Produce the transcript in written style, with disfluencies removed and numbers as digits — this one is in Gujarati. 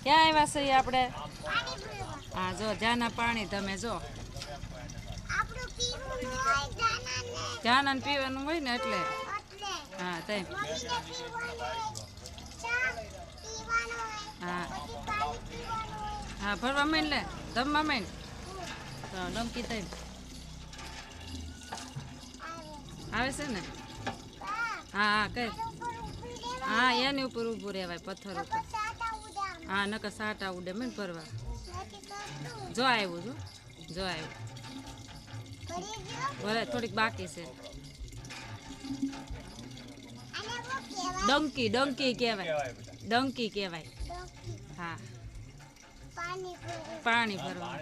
ક્યાં આવ્યા છીએ આપણે? હા જો જાના પાણી તમે જો જાનાને પીવાનું હોય ને એટલે હા તેમ હા હા ભરવા માંડ લે જમવા માંડ તો ડમકી તેમ આવે છે ને હા હા કઈ હા એની ઉપર ઊભું રહેવાય પથ્થર ઉપર હા નકર સાટા ઉડે મેં ભરવા જો આવ્યું જો આવ્યું ભલે થોડીક બાકી છે ડંકી ડંકી કહેવાય ડંકી કહેવાય હા પાણી ભરવા